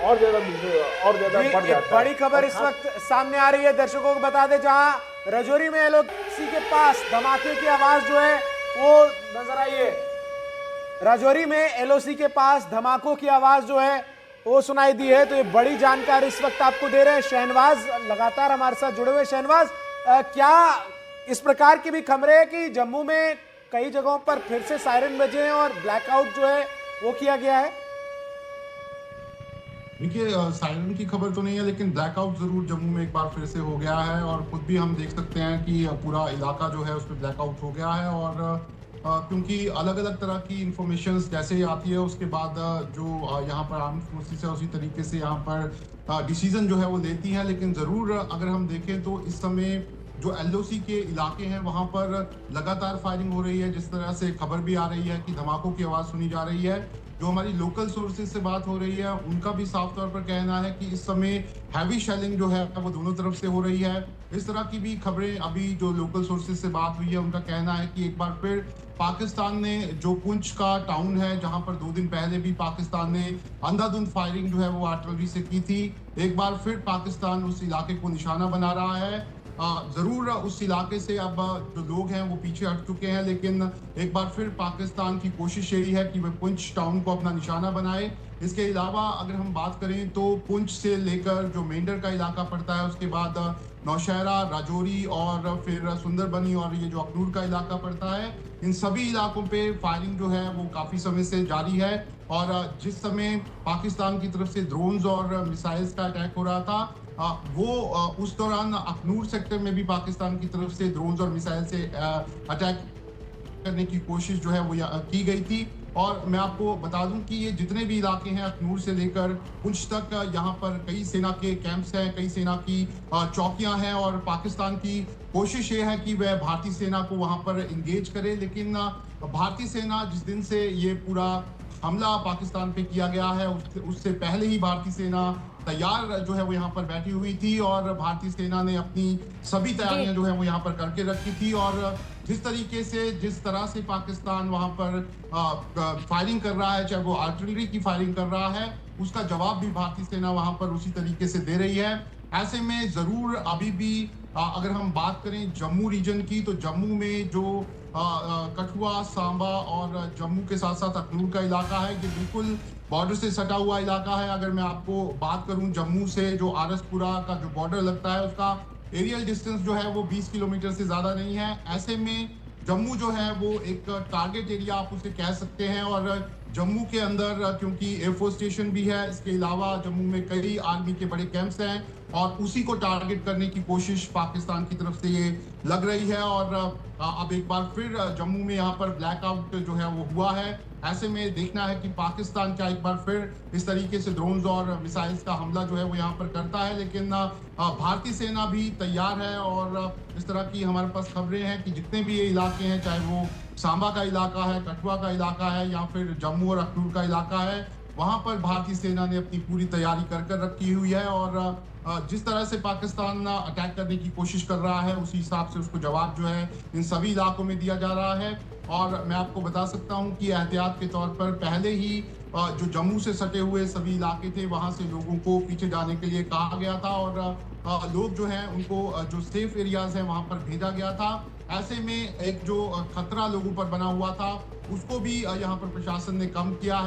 और ज्यादा बढ़ एक जाता है। बड़ी खबर इस वक्त सामने आ रही है, दर्शकों को बता दें, जहां राजौरी में एलओसी के पास धमाके की आवाज जो है वो नजर आई है। राजौरी में एलओसी के पास धमाकों की आवाज जो है वो सुनाई दी है। तो ये बड़ी जानकारी इस वक्त आपको दे रहे हैं शहनवाज, लगातार हमारे साथ जुड़े हुए। शहनवाज, क्या इस प्रकार की भी खबरें है कि जम्मू में कई जगहों पर फिर से सायरन बजे हैं और ब्लैकआउट जो है वो किया गया है? देखिए, सायरन की खबर तो नहीं है, लेकिन ब्लैकआउट जरूर जम्मू में एक बार फिर से हो गया है और खुद भी हम देख सकते हैं कि पूरा इलाका जो है उस पर ब्लैकआउट हो गया है। और क्योंकि अलग अलग तरह की इंफॉर्मेशन जैसे ही आती है उसके बाद जो यहाँ पर आर्म्ड फोर्सेस है उसी तरीके से यहाँ पर डिसीजन जो है वो लेती हैं। लेकिन ज़रूर अगर हम देखें तो इस समय जो एलओसी के इलाके हैं वहाँ पर लगातार फायरिंग हो रही है। जिस तरह से खबर भी आ रही है कि धमाकों की आवाज़ सुनी जा रही है। जो हमारी लोकल सोर्सेज से बात हो रही है उनका भी साफ तौर पर कहना है कि इस समय हैवी शेलिंग जो है वो दोनों तरफ से हो रही है। इस तरह की भी खबरें अभी जो लोकल सोर्सेज से बात हुई है उनका कहना है कि एक बार फिर पाकिस्तान ने जो पुंछ का टाउन है जहां पर 2 दिन पहले भी पाकिस्तान ने अंधाधुंध फायरिंग जो है वो आर्टिलरी से की थी, एक बार फिर पाकिस्तान उस इलाके को निशाना बना रहा है। जरूर उस इलाके से अब जो लोग हैं वो पीछे हट चुके हैं, लेकिन एक बार फिर पाकिस्तान की कोशिश यही है कि वह पुंछ टाउन को अपना निशाना बनाए। इसके अलावा अगर हम बात करें तो पुंछ से लेकर जो मेंढर का इलाका पड़ता है, उसके बाद नौशहरा, राजौरी और फिर सुंदरबनी और ये जो अखनूर का इलाका पड़ता है, इन सभी इलाकों पे फायरिंग जो है वो काफ़ी समय से जारी है। और जिस समय पाकिस्तान की तरफ से ड्रोन्स और मिसाइल्स का अटैक हो रहा था, उस दौरान अखनूर सेक्टर में भी पाकिस्तान की तरफ से ड्रोन्स और मिसाइल से अटैक करने की कोशिश जो है वो की गई थी। और मैं आपको बता दूं कि ये जितने भी इलाके हैं अखनूर से लेकर पुंछ तक, यहाँ पर कई सेना के कैंप्स हैं, कई सेना की चौकियां हैं और पाकिस्तान की कोशिश ये है कि वह भारतीय सेना को वहां पर इंगेज करे। लेकिन भारतीय सेना जिस दिन से ये पूरा हमला पाकिस्तान पे किया गया है उससे पहले ही भारतीय सेना तैयार जो है वो यहाँ पर बैठी हुई थी और भारतीय सेना ने अपनी सभी तैयारियां जो है वो यहाँ पर करके रखी थी। और जिस तरीके से जिस तरह से पाकिस्तान वहाँ पर फायरिंग कर रहा है, चाहे वो आर्टिलरी की फायरिंग कर रहा है, उसका जवाब भी भारतीय सेना वहाँ पर उसी तरीके से दे रही है। ऐसे में जरूर अभी भी अगर हम बात करें जम्मू रीजन की, तो जम्मू में जो कठुआ, सांबा और जम्मू के साथ साथ अखनूर का इलाका है, ये बिल्कुल बॉर्डर से सटा हुआ इलाका है। अगर मैं आपको बात करूं जम्मू से जो आरसपुरा का जो बॉर्डर लगता है उसका एरियल डिस्टेंस जो है वो 20 किलोमीटर से ज़्यादा नहीं है। ऐसे में जम्मू जो है वो एक टारगेट एरिया आप उसे कह सकते हैं। और जम्मू के अंदर क्योंकि एयरफोर्स स्टेशन भी है, इसके अलावा जम्मू में कई आर्मी के बड़े कैंप्स हैं और उसी को टारगेट करने की कोशिश पाकिस्तान की तरफ से ये लग रही है। और अब एक बार फिर जम्मू में यहाँ पर ब्लैकआउट जो है वो हुआ है। ऐसे में देखना है कि पाकिस्तान क्या एक बार फिर इस तरीके से ड्रोन्स और मिसाइल्स का हमला जो है वो यहाँ पर करता है। लेकिन भारतीय सेना भी तैयार है और इस तरह की हमारे पास खबरें हैं कि जितने भी ये इलाके हैं, चाहे वो सांबा का इलाका है, कठुआ का इलाका है या फिर जम्मू और अखनूर का इलाका है, वहाँ पर भारतीय सेना ने अपनी पूरी तैयारी कर रखी हुई है। और जिस तरह से पाकिस्तान अटैक करने की कोशिश कर रहा है उसी हिसाब से उसको जवाब जो है इन सभी इलाकों में दिया जा रहा है। और मैं आपको बता सकता हूं कि एहतियात के तौर पर पहले ही जो जम्मू से सटे हुए सभी इलाके थे वहां से लोगों को पीछे जाने के लिए कहा गया था और लोग जो हैं उनको जो सेफ एरियाज हैं वहां पर भेजा गया था। ऐसे में एक जो खतरा लोगों पर बना हुआ था उसको भी यहाँ पर प्रशासन ने कम किया है।